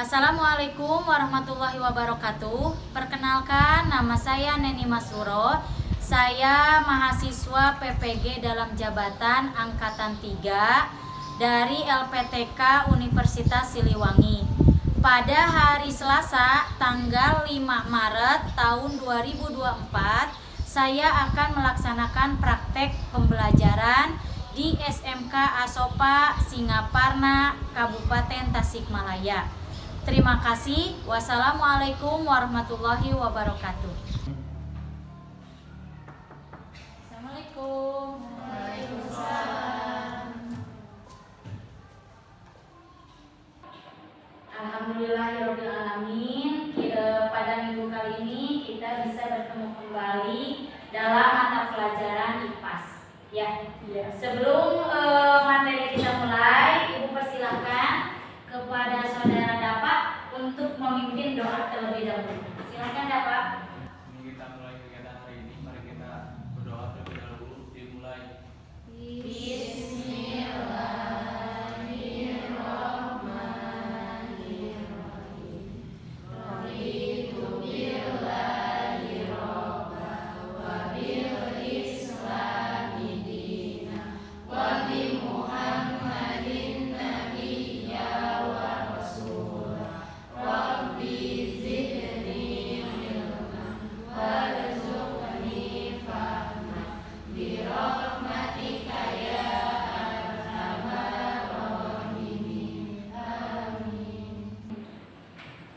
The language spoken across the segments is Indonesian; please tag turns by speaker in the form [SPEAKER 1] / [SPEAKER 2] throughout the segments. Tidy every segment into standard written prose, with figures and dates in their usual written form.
[SPEAKER 1] Assalamualaikum warahmatullahi wabarakatuh. Perkenalkan, nama saya Neni Masuro. Saya mahasiswa PPG dalam jabatan Angkatan 3 dari LPTK Universitas Siliwangi. Pada hari Selasa, tanggal 5 Maret tahun 2024, saya akan melaksanakan praktek pembelajaran di SMK Asopa Singaparna, Kabupaten Tasikmalaya. Terima kasih. Wassalamualaikum warahmatullahi wabarakatuh. Assalamualaikum.
[SPEAKER 2] Waalaikumsalam.
[SPEAKER 1] Alhamdulillahirobbilalamin. Pada minggu kali ini kita bisa bertemu kembali dalam mata pelajaran IPAS. Ya. Sebelum materi kita mulai, Ibu persilahkan kepada saudara Dapak untuk memimpin doa terlebih dahulu. Silakan Dapak.
[SPEAKER 2] Ini kita mulai kegiatan hari ini. Mari kita berdoa terlebih dahulu. Dimulai.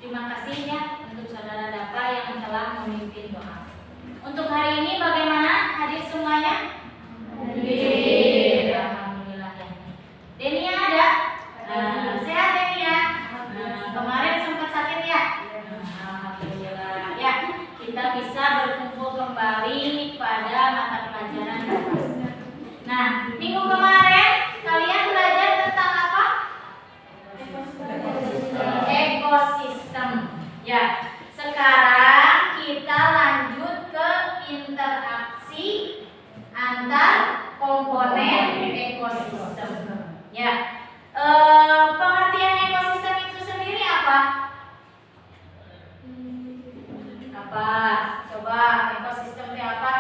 [SPEAKER 1] Terima kasih ya untuk saudara Dapa yang telah memimpin doa. Untuk hari ini bagaimana hadir semuanya? Hadir. Alhamdulillah ya. Denia ada? Sehat Denia? Kemarin sempat sakit ya? Alhamdulillah ya. Kita bisa berkumpul kembali pada mata pelajaran Dapa. Nah, minggu kemarin kalian belajar tentang apa? Ekosistem. Ya, sekarang kita lanjut ke interaksi antar komponen ekosistem. Ya, pengertian ekosistem itu sendiri apa? Apa? Coba ekosistem itu apa?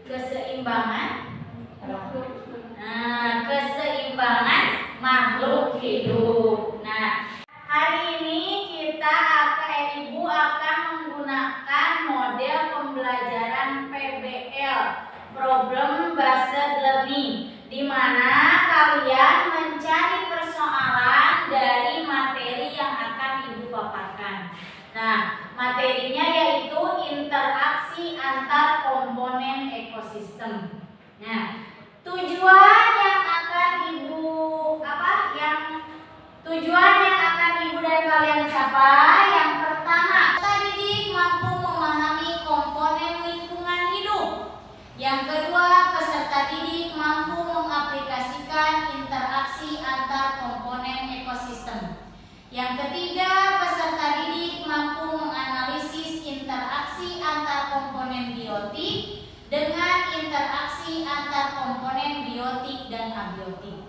[SPEAKER 1] Keseimbangan. Nah, keseimbangan makhluk hidup. Nah, hari ini Ibu akan menggunakan model pembelajaran PBL, Problem Based Learning, di mana kalian mencari persoalan dari materi yang akan Ibu paparkan. Nah, materinya yaitu interaksi antar komponen ekosistem. Nah, tujuan yang akan Ibu dan kalian capai, yang pertama, peserta didik mampu memahami komponen lingkungan hidup. Yang kedua, peserta didik mampu mengaplikasikan interaksi antar komponen ekosistem. Yang ketiga, peserta didik mampu menganalisis interaksi antar komponen biotik dengan interaksi antar komponen biotik dan abiotik.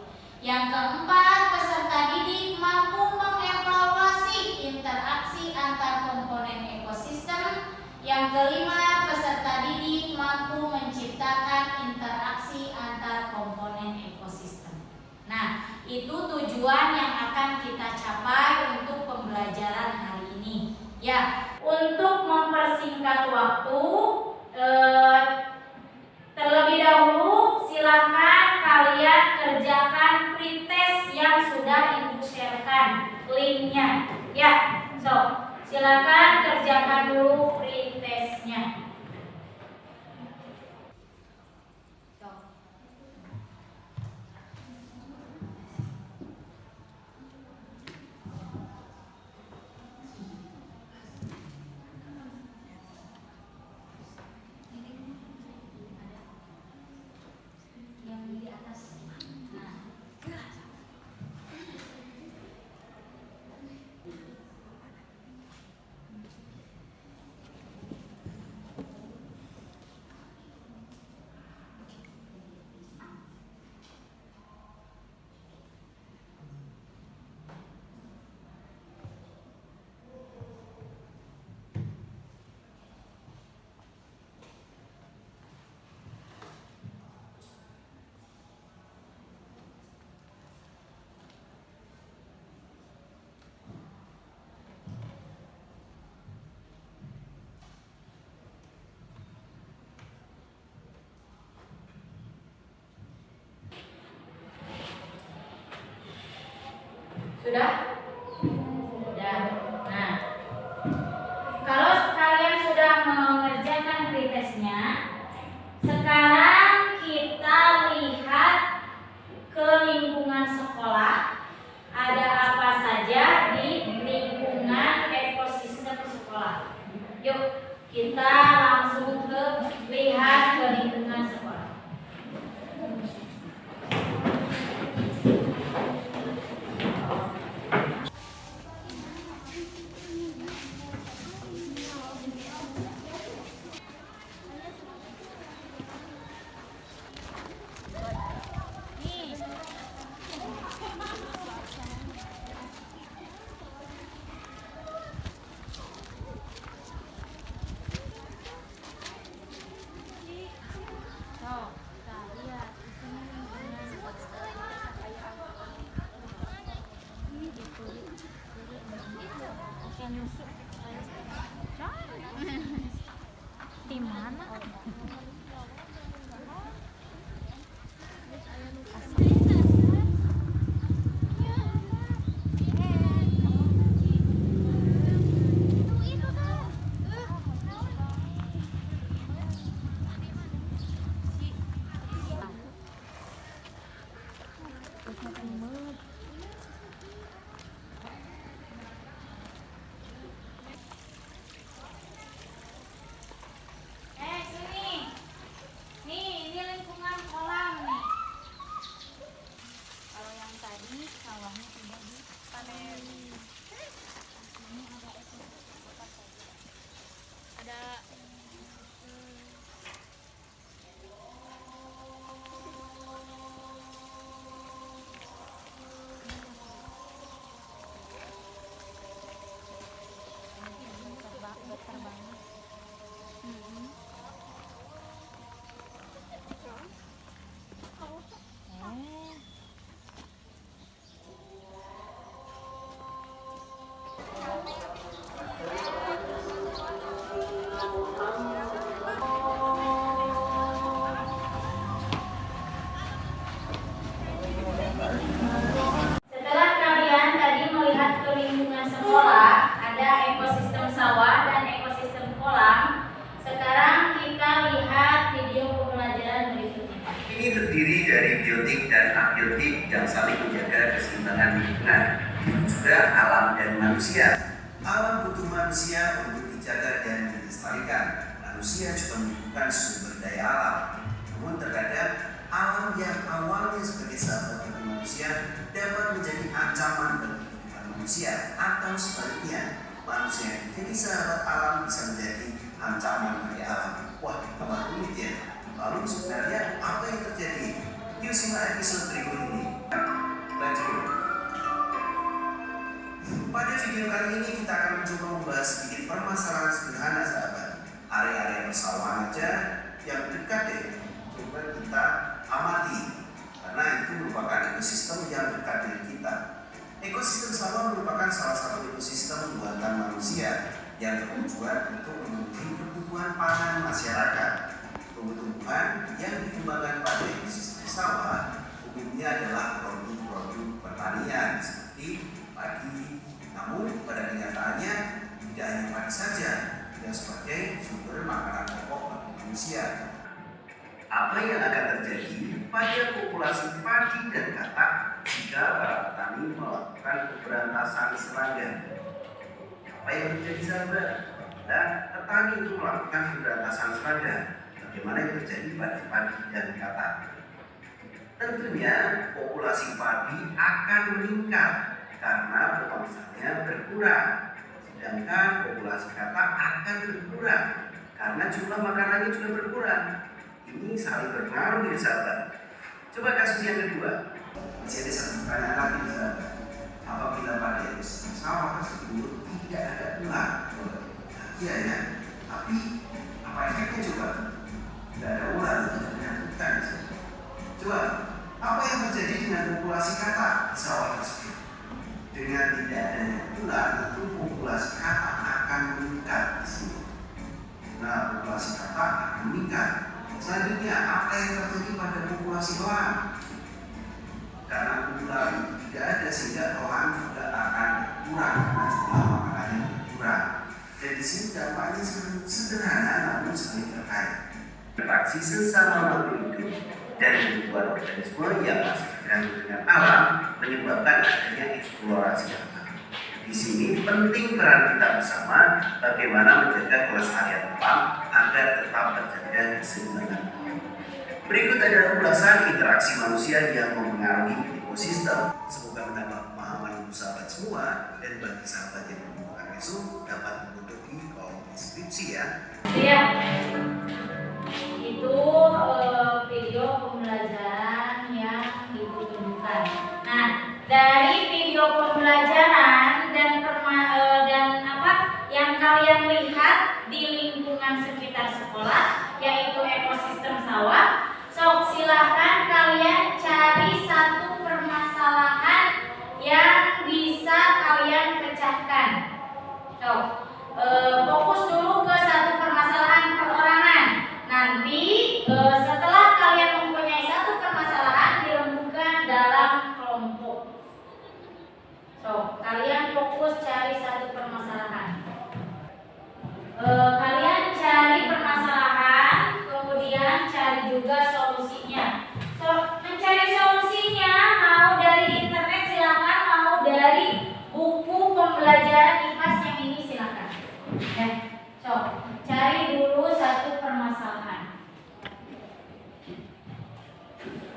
[SPEAKER 1] Yang keempat, peserta didik mampu mengevaluasi interaksi antar komponen ekosistem. Yang kelima, peserta didik mampu menciptakan interaksi antar komponen ekosistem. Nah, itu tujuan yang akan kita capai untuk pembelajaran hari ini. Ya, untuk mempersingkat waktu, terlebih dahulu silakan kalian kerjakan pretest yang sudah Ibu sharekan linknya. Ya, silakan kerjakan dulu pretestnya. Sudah? Sudah. Nah, kalau kalian sudah mengerjakan pretestnya, sekarang kita lihat ke lingkungan sekolah. Ada apa saja di lingkungan ekosistem sekolah? Yuk, kita langsung lihat ke lingkungan sekolah.
[SPEAKER 3] Di mana?
[SPEAKER 1] Sini. Nih, ini lingkungan kolam nih.
[SPEAKER 3] Kalau yang tadi sawahnya tidak dipanen. Ini ada terbang.
[SPEAKER 1] Setelah kalian tadi melihat ke lingkungan sekolah, ada ekosistem sawah dan ekosistem kolam. Sekarang kita lihat video pembelajaran berikutnya.
[SPEAKER 4] Ini terdiri dari biotik dan abiotik yang saling menjaga keseimbangan lingkungan, juga alam dan manusia. Alam butuh manusia untuk dijaga dan dilestarikan. Manusia juga membutuhkan sumber daya alam. Namun terkadang alam yang awalnya sebagai sahabat bagi manusia dapat menjadi ancaman bagi kehidupan manusia, atau sebaliknya, manusia yang menjadi sahabat alam bisa menjadi ancaman bagi alam. Wah, tambah rumit ya. Lalu sebenarnya apa yang terjadi? Yuk simak episode berikut ini. Let's go. Pada video kali ini kita akan mencoba membahas sedikit permasalahan sederhana sahabat. Area-area persawahan aja yang dekat deh. Coba kita amati. Karena itu merupakan ekosistem yang dekat dengan kita. Ekosistem sawah merupakan salah satu ekosistem buatan manusia yang bertujuan untuk memenuhi kebutuhan pangan masyarakat. Tumbuhan yang dikembangkan pada ekosistem sawah umumnya adalah produk-produk pertanian seperti padi. Namun pada kenyataannya tidak hanya padi saja yang sebagai sumber makanan pokok bagi manusia. Apa yang akan terjadi pada populasi padi dan katak jika para petani melakukan pemberantasan serangga? Apa yang terjadi sahabat? Dan petani itu melakukan pemberantasan serangga. Bagaimana yang terjadi pada padi dan katak? Tentunya populasi padi akan meningkat karena pemangsaannya berkurang, sedangkan populasi katak akan berkurang karena jumlah makanannya juga berkurang. Ini saling berpengaruh ya sahabat. Coba kasus yang kedua. Masih ada satu pertanyaan lagi sahabat. Apabila pada ekosistem sawah tersebut tidak ada ular, iya ya. Tapi apa efeknya coba? Tidak ada ular, tidak menyangkutkan. Coba, apa yang terjadi dengan populasi katak di sawah tersebut? Dengan tidak adanya ular, tentu populasi katak akan meningkat di sini. Nah, populasi katak akan meningkat. Selanjutnya, apa yang terjadi pada populasi elang? karena kebetulan tidak ada sehingga olahan juga akan kurang karena jumlah makanannya berkurang. Dan di sini dampaknya sederhana namun saling terkait. Interaksi sesama makhluk hidup dan kehidupan organisme yang masih terganggu dengan alam menyebabkan adanya eksplorasi alam. Di sini penting peran kita bersama bagaimana menjaga kelestarian alam agar tetap terjaga keseimbangan. Berikut adalah ulasan interaksi manusia yang mempengaruhi ekosistem. Semoga menambah pemahaman sahabat semua dan bagi sahabat yang membutuhkan besok dapat menghubungi kolom deskripsi ya.
[SPEAKER 1] Siap. Itu video pembelajaran yang Ibu tunjukkan. Nah, dari video pembelajaran dan yang kalian lihat di lingkungan sekitar sekolah, yaitu ekosistem sawah. So, silahkan kalian cari satu permasalahan yang bisa kalian pecahkan. So, fokus dulu ke satu permasalahan perorangan. Nanti setelah kalian mempunyai satu permasalahan dirembukkan dalam kelompok. So, kalian fokus cari satu permasalahan. Kalian cari permasalahan, kemudian cari juga solusinya. So, mencari solusinya mau dari internet silakan, mau dari buku pembelajaran IPAS yang ini silakan. So, cari dulu satu permasalahan.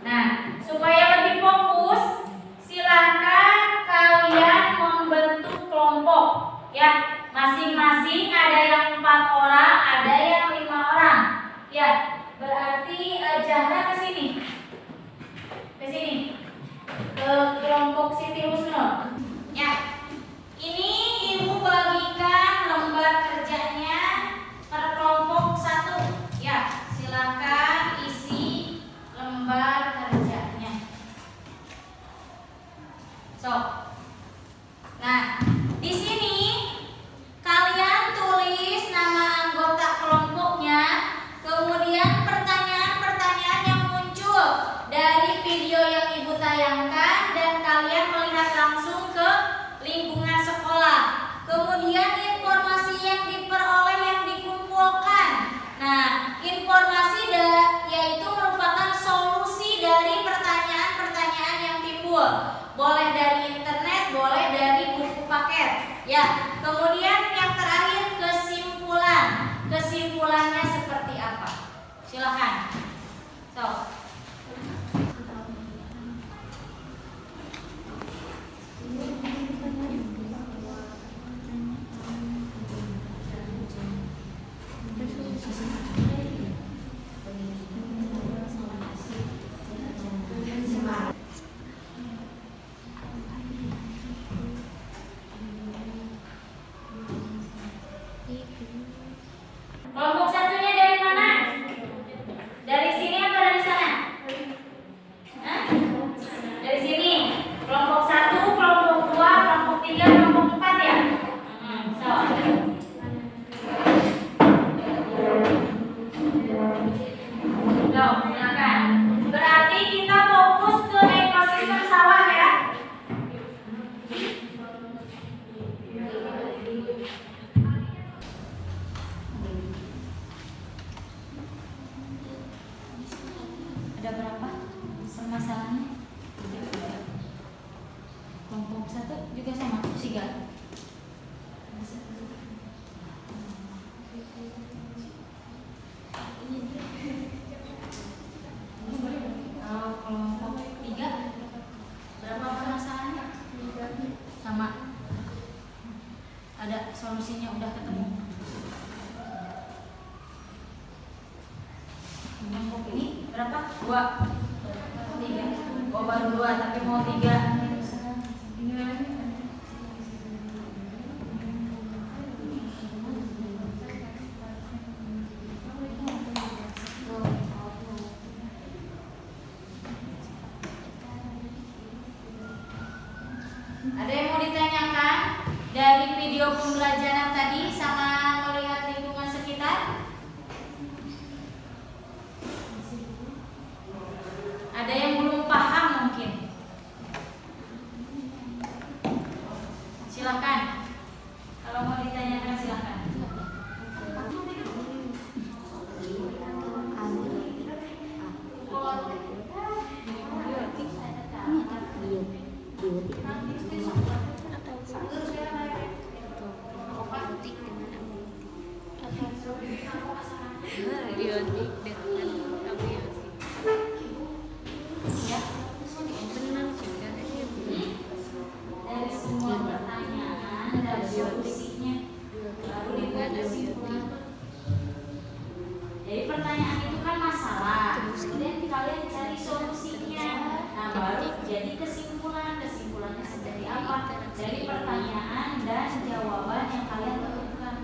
[SPEAKER 1] Nah, supaya lebih fokus, silakan kalian membentuk kelompok. Ya, masing-masing ada yang 4 orang, ada yang 5 orang. Ya, berarti Zahra ke sini. Ke sini. Ke kelompok Siti Husnul. Ya. Ini Ibu bagikan lembar kerjanya per kelompok 1. Ya, silakan isi lembar kerjanya. So. Nah, di sini kalian tulis nama anggota kelompoknya, kemudian pertanyaan-pertanyaan yang muncul dari video yang Ibu tayangkan dan kalian melihat langsung ke lingkungan sekolah. Kemudian informasi yang diperoleh yang dikumpulkan. Nah, informasi yaitu merupakan solusi dari pertanyaan-pertanyaan yang timbul. Boleh dari internet, boleh dari buku paket. Ya, kemudian yang terakhir kesimpulan. Kesimpulannya seperti apa? Silakan. So. Kelompok satunya dari mana? Dari sini atau dari sana? Hah? Dari sini. Kelompok 1, kelompok 2, kelompok 3, kelompok 4 ya? So. Silakan. Berarti kita fokus ke ekosistem sawah ya. Ada berapa permasalahannya? Kelompok 1 juga sama, 3. Kalau kelompok 3 berapa permasalahannya? Sama. Ada solusinya udah ketemu. Kelompok ini berapa? 2, 3. Oh baru 2 tapi mau 3. Ada yang mau ditanyakan dari video pembelajaran tadi sama melihat lingkungan sekitar? Ada yang belum paham mungkin? dari pertanyaan dan jawaban yang kalian tentukan.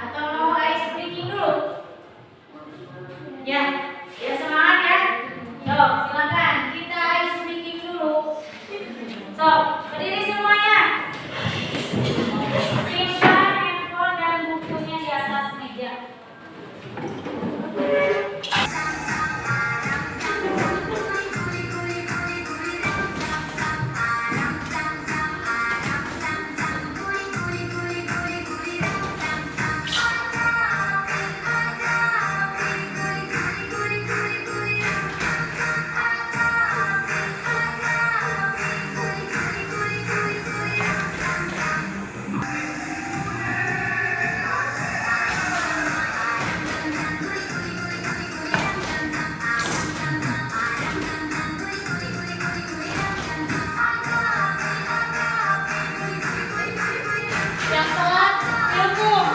[SPEAKER 1] Atau mau ice breaking dulu? Ya, ya semangat ya. Yuk, silakan kita ice breaking dulu. So, berdiri semuanya. Simpan handphone dan bukunya di atas meja. Yang telat dihukum.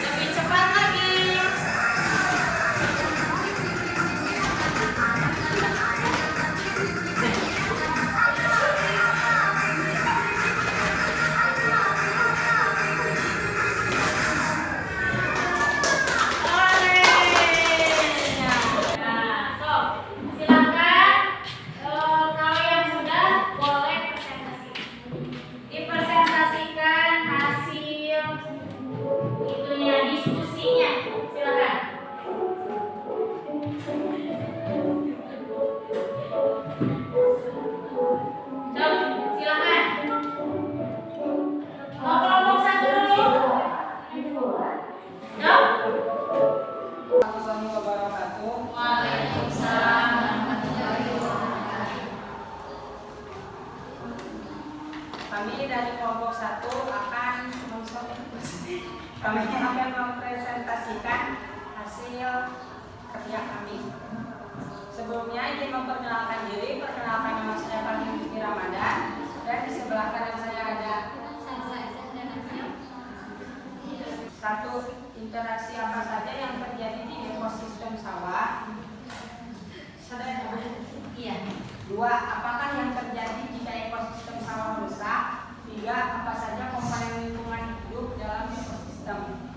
[SPEAKER 1] Lebih cepat lagi. Nah, so silakan kalau yang sudah boleh presentasi. Dipresentasikan hasil itunya diskusinya. Silakan. Coba silakan. Mau kelompok satu dulu?
[SPEAKER 5] Warahmatullahi wabarakatuh.
[SPEAKER 1] Waalaikumsalam warahmatullahi wabarakatuh.
[SPEAKER 5] Kami dari kelompok 1 akan mempresentasikan hasil kerja kami. Sebelumnya ingin memperkenalkan diri. Perkenalkan, nama saya Fahmi Rizky Ramadan dan di sebelah kanan saya ada satu, interaksi apa saja yang terjadi di ekosistem sawah.
[SPEAKER 1] Iya.
[SPEAKER 5] 2. Apakah yang terjadi jika ekosistem sawah rusak? 3. Apa saja komponen lingkungan hidup dalam ekosistem?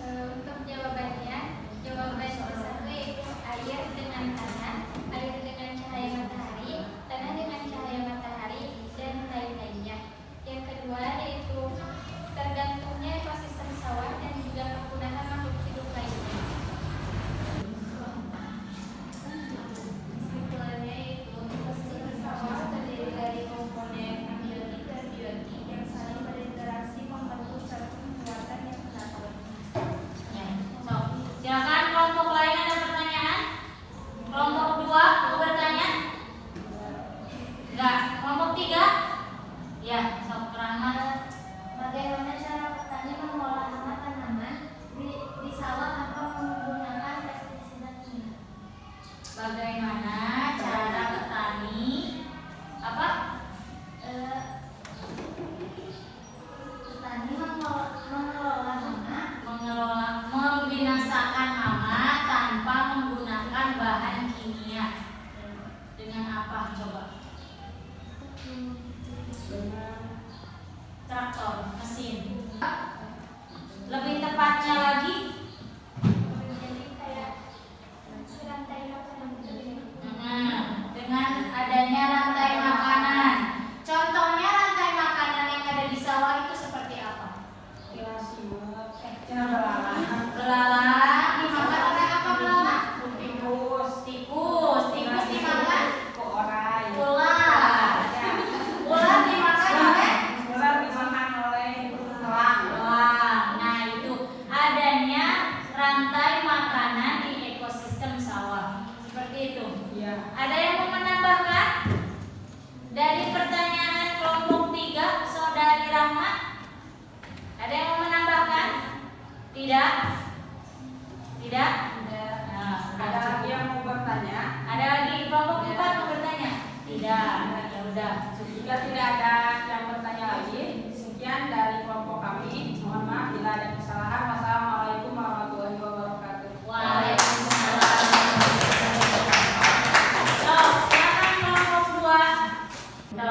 [SPEAKER 3] Untuk jawabannya, jawaban satu yaitu air dengan tanah, air dengan cahaya matahari, tanah dengan cahaya matahari, dan lain-lainnya. Yang kedua yaitu tergantungnya ekosistem sawah dan juga kepunahan makhluk hidup lainnya. Kesimpulannya yaitu
[SPEAKER 1] Tidak? Tidak? Nah,
[SPEAKER 5] Ada lagi yang mau bertanya?
[SPEAKER 1] ada lagi kelompok 4 mau bertanya? Tidak. Ya udah.
[SPEAKER 5] Jika tidak ada yang bertanya lagi, sekian dari kelompok kami. Mohon maaf bila ada kesalahan. Wassalamualaikum warahmatullahi wabarakatuh.
[SPEAKER 1] Waalaikumsalam. So, silakan kelompok 2.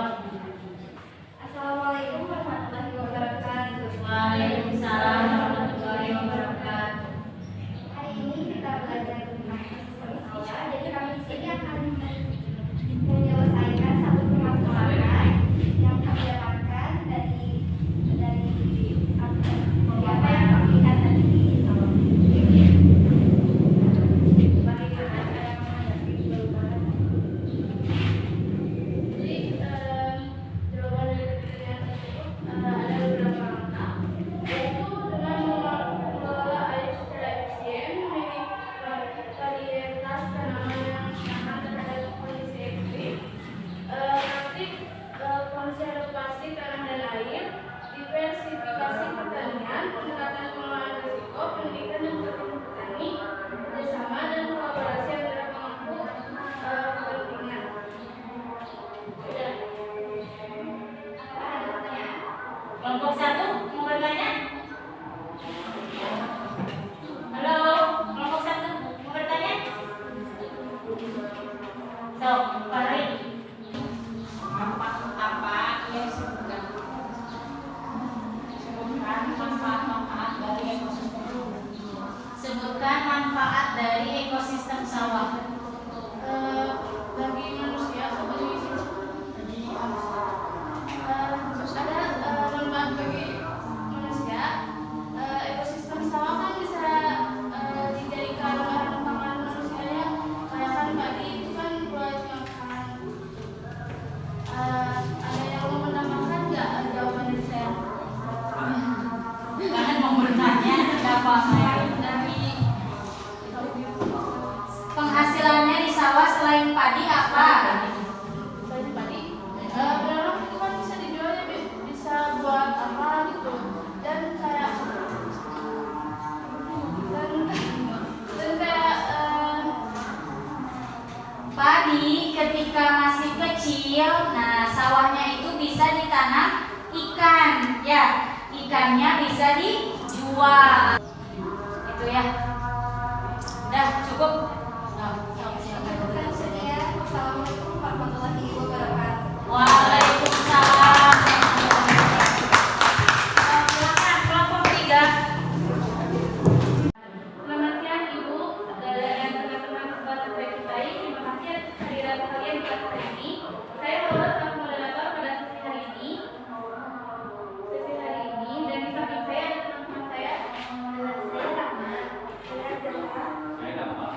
[SPEAKER 3] Assalamualaikum warahmatullahi wabarakatuh.
[SPEAKER 1] Waalaikumsalam warahmatullahi wabarakatuh.
[SPEAKER 3] Hari ini kita belajar tentang ekosistem sawah. Jadi kami di sini akan menyelesaikan satu permasalahan yang kami dapatkan dari apa yang kami lihat tadi di sawah. Bagaimana cara menghadapi perubahan? Jadi jawaban dari pertanyaan tersebut ada beberapa langkah, yaitu dengan mengelola air secara efisien, memiliki varietas tanaman yang tahan terhadap kondisi ekstrim, praktik konservasi tanah dan air, diversifikasi pertanian, pendekatan pengelolaan risiko, pendidikan dan pelatihan petani, kerjasama dan kolaborasi antara pemangku kepentingan. Sudah. Apakah ada pertanyaan?
[SPEAKER 1] Kelompok 1 mau bertanya? Halo, kelompok 1 mau bertanya? So, Fahri.
[SPEAKER 5] Manfaat apa yang disebutkan? Sebutkan manfaat-manfaat dari ekosistem.
[SPEAKER 1] Sebutkan manfaat dari ekosistem sawah.
[SPEAKER 3] Bagi manusia sebagai ada manfaat bagi manusia. Ekosistem sawah kan bisa dijadikan bahan pangan manusia, ya kayak kan padi itu kan buat makan. Ada yang mau menambahkan nggak jawaban dari saya?
[SPEAKER 1] Kalian mau bertanya apa saya?
[SPEAKER 3] Dari
[SPEAKER 1] Penghasilannya di sawah selain padi apa?
[SPEAKER 3] dari padi, berarti itu kan bisa dijual, ya, bisa buat apa gitu, dan kayak
[SPEAKER 1] Padi ketika masih kecil, nah sawahnya itu bisa ditanam ikan, ya ikannya bisa dijual. Itu ya. Udah cukup.
[SPEAKER 3] Bukan sekian. Wassalamualaikum warahmatullahi wabarakatuh.
[SPEAKER 1] Waalaikumsalam. Silakan kelompok 3.
[SPEAKER 3] Selamat siang Ibu dan teman-teman sobat SPKI. Terima kasih atas kehadiran kalian di kelas ini. Saya Laura selaku moderator pada sesi hari ini. Dan di samping saya ada teman-teman saya. Saya Rahma. Saya Jaka.
[SPEAKER 2] Saya dapat.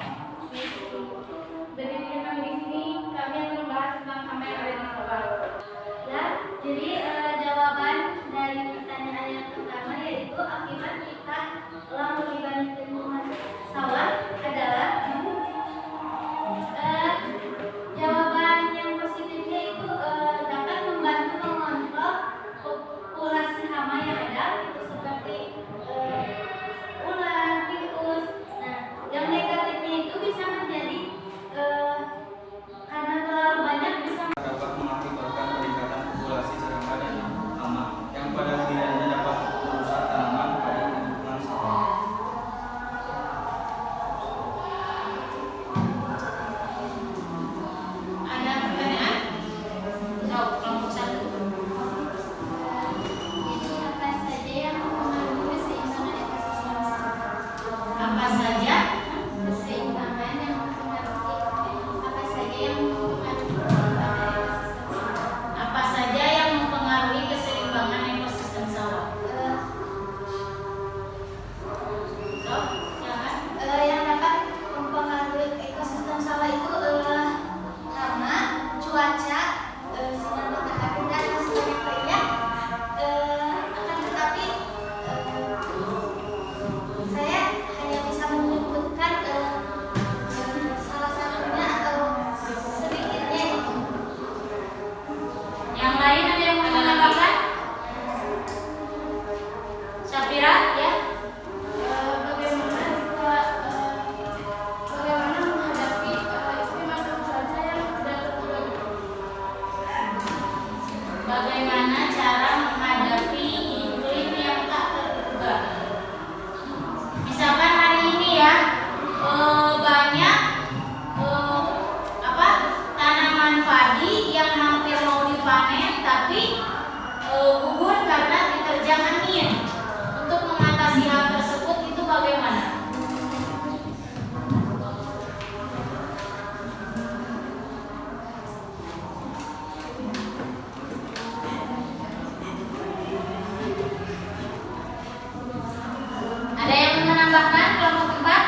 [SPEAKER 1] kamu tempat?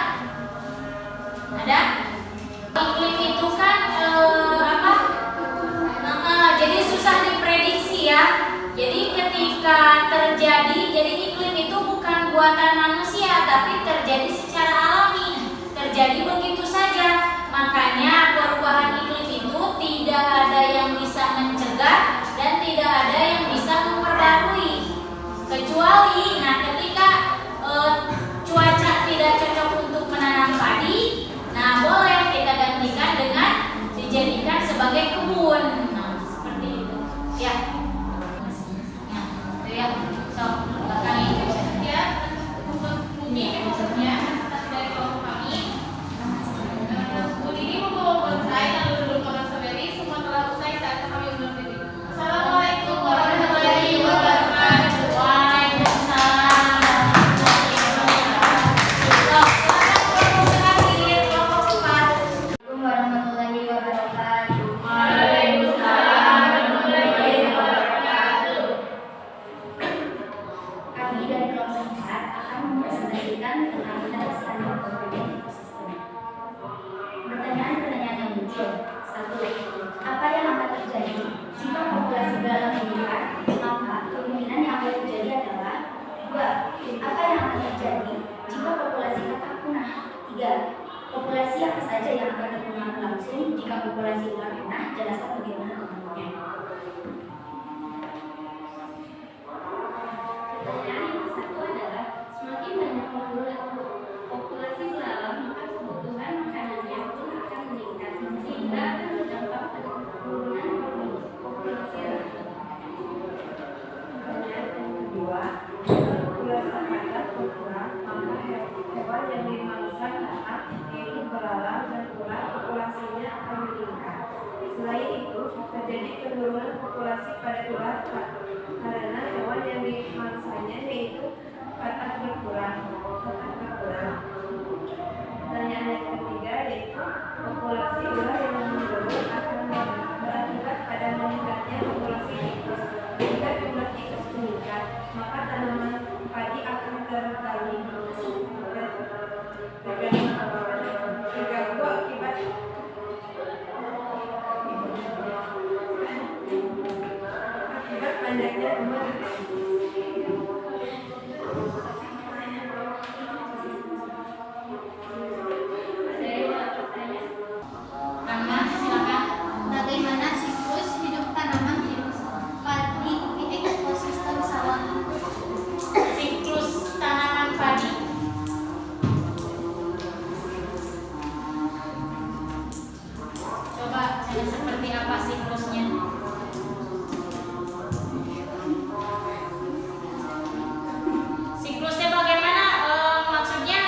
[SPEAKER 1] Ada? Iklim itu kan jadi susah diprediksi ya. Jadi ketika terjadi, jadi iklim itu bukan buatan manusia, tapi terjadi secara alami, terjadi begitu saja. Makanya perubahan iklim itu tidak ada yang bisa mencegah dan tidak ada yang bisa memperbarui. Kecuali, ketika cuaca tidak cocok untuk menanam padi, boleh kita gantikan dengan dijadikan sebagai kebun. Seperti itu. Ya. Itu ya. So, kami
[SPEAKER 6] Ya, untuk ini maksudnya dari kelompok kami. Bu Dini membawa bonsai lalu duduk makan strawberry. Semua telah usai saat kami undur diri. Assalamualaikum warahmatullahi wabarakatuh.
[SPEAKER 1] Waalaikumsalam
[SPEAKER 3] Warahmatullahi wabarakatuh. Kami dari kelompok 4 akan mempresentasikan tentang penjelasan pertanyaan ekosistem. Pertanyaan-pertanyaan yang muncul. 1. Apa yang akan terjadi jika populasi belalang meningkat? Maka kemungkinan yang akan terjadi adalah 2. Apa yang akan terjadi jika populasi kakak punah? 3. Populasi apa saja yang akan berkembang langsung jika populasi ular punah? Jelaskan bagaimana pengaruhnya. Pertanyaan yang satu adalah, semakin banyak populasi belalang, maka kebutuhan makanannya pun akan meningkat, sehingga akan berdampak pada penurunan populasi belalang.
[SPEAKER 7] Pertanyaan yang kedua, populasi macan berkurang, maka hewan yang dimangsa kakak, yaitu belalang dan ular, populasinya akan meningkat. Selain itu, terjadi penurunan populasi pada ular karena hewan yang dimangsanya yaitu kakak berkurang. Pertanyaan yang ketiga yaitu populasi ular yang menurun akan berakibat pada meningkatnya populasi tikus. Jika jumlah tikus meningkat, maka tanaman padi akan terganggu akibat banyaknya rumah.
[SPEAKER 1] silakan.
[SPEAKER 3] Bagaimana siklus hidup tanaman padi di ekosistem sawah?
[SPEAKER 1] Siklus tanaman padi. Coba seperti apa siklusnya? Siklusnya bagaimana? Maksudnya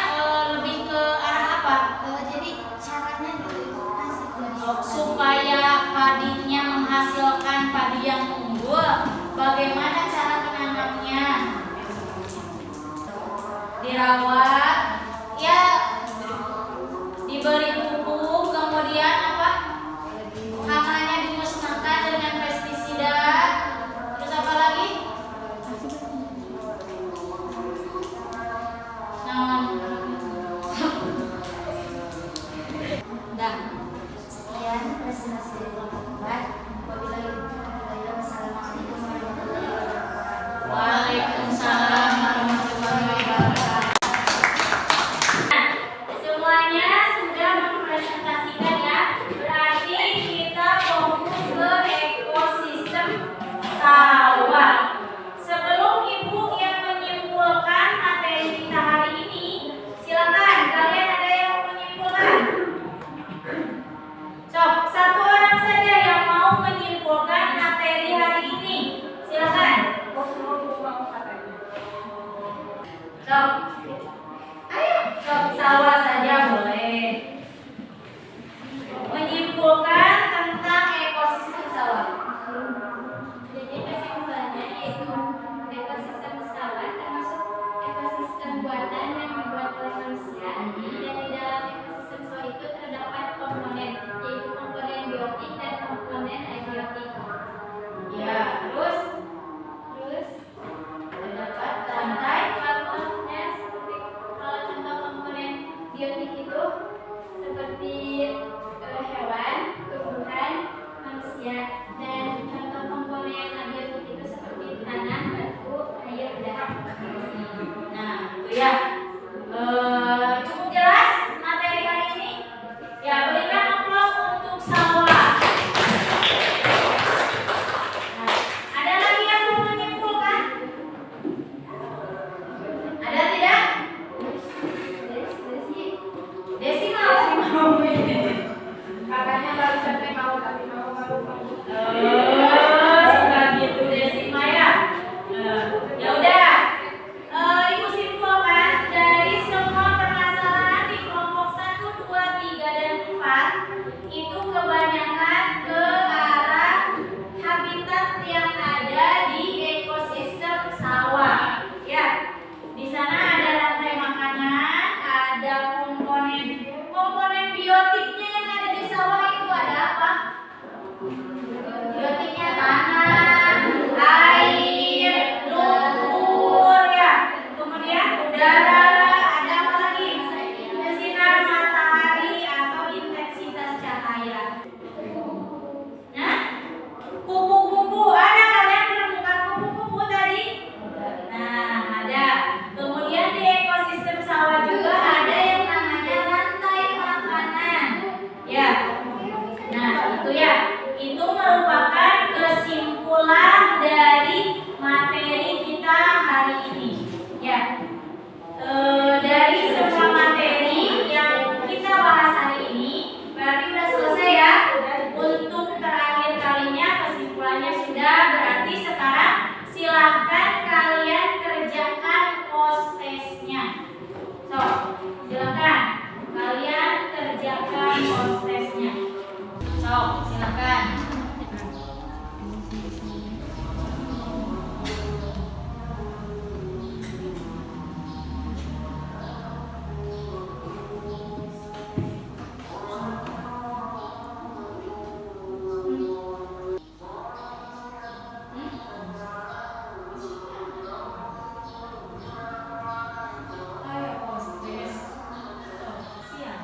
[SPEAKER 1] lebih ke arah apa?
[SPEAKER 3] Jadi caranya dulu siklus.
[SPEAKER 1] Supaya padinya menghasilkan padi yang unggul, bagaimana cara menanamnya? Dirawat, ya, diberi pupuk, kemudian apa? Hamanya dimusnahkan dengan pestisida. Terus apa lagi? Dah.
[SPEAKER 3] Sekian presentasi dari kelompok 4. Wabillahi wassalamualaikum warahmatullahi wabarakatuh.
[SPEAKER 1] Waalaikumsalam warahmatullahi wabarakatuh. Semuanya sudah mempresentasikan ya. Berarti kita fokus ke ekosistem sawah. Sebelum Ibu yang menyimpulkan materi kita hari ini, silakan kalian ada yang mau menyimpulkan? Coba satu orang saja yang mau menyimpulkan materi hari ini. Silakan. Ayo, sawah saja boleh. Menyimpulkan tentang ekosistem sawah.
[SPEAKER 3] Jadi kesimpulannya yaitu ekosistem sawah termasuk ekosistem buatan yang dibuat oleh manusia, dan di dalam ekosistem sawah itu terdapat komponen, yaitu komponen biotik dan komponen abiotik.
[SPEAKER 1] Ya, terus
[SPEAKER 3] Terus
[SPEAKER 1] terdapat rantai
[SPEAKER 3] contohnya seperti
[SPEAKER 1] Ya udah, Ibu simpulkan dari semua permasalahan di kelompok 1, 2, 3, dan 4 itu kebanyakan ke arah habitat yang ada di ekosistem sawah. Ya, di sana ada rantai makanan, ada komponen biotiknya yang ada di sawah itu ada apa? Biotiknya tanah, air, lumpur ya. Kemudian udara, ada apa lagi? Sinar matahari atau intensitas cahaya. Nah, kupu-kupu ada, kalian menemukan kupu-kupu tadi? Nah, ada. Kemudian di ekosistem sawah juga ada yang namanya rantai makanan. Ya. Nah, itu ya. Itu merupakan kesimpulan dari materi kita hari ini. Ya. Dari semua materi yang kita bahas hari ini, berarti sudah selesai ya. Untuk terakhir kalinya kesimpulannya sudah, berarti sekarang silahkan kalian kerjakan post-testnya. So, silahkan kalian kerjakan post-testnya. So, silakan. Ayo post-test. Siap.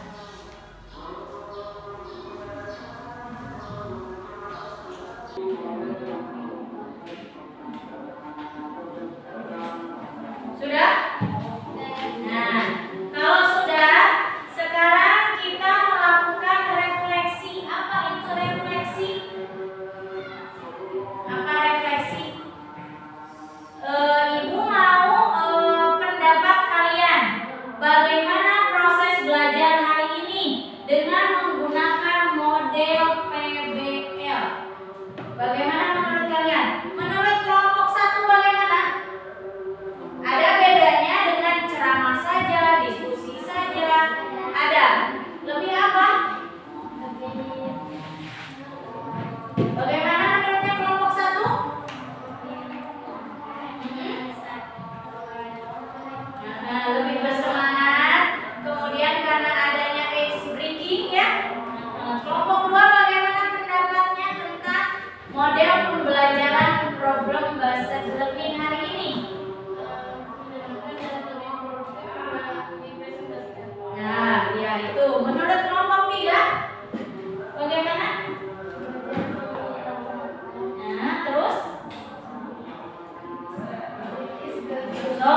[SPEAKER 1] Sudah? Nah, kalau sudah, sekarang kita melakukan refleksi. Apa itu refleksi? Apa refleksi? Ibu mau pendapat kalian. Bagaimana proses belajar hari ini dengan menggunakan model PBL? Bagaimana menurut kalian? Menurut kelompok 1 bagaimana? Ada bedanya dengan ceramah saja, diskusi saja. Ada. Lebih apa? Bagaimana menurutnya kelompok 1? Nah, lebih bersemangat. Kemudian karena adanya ice breaking ya. Kelompok 2 bagaimana pendapatnya tentang model pembelajaran problem based learning hari ini? Nah, ya itu. Menurut kelompok 3 bagaimana? Nah, terus? So,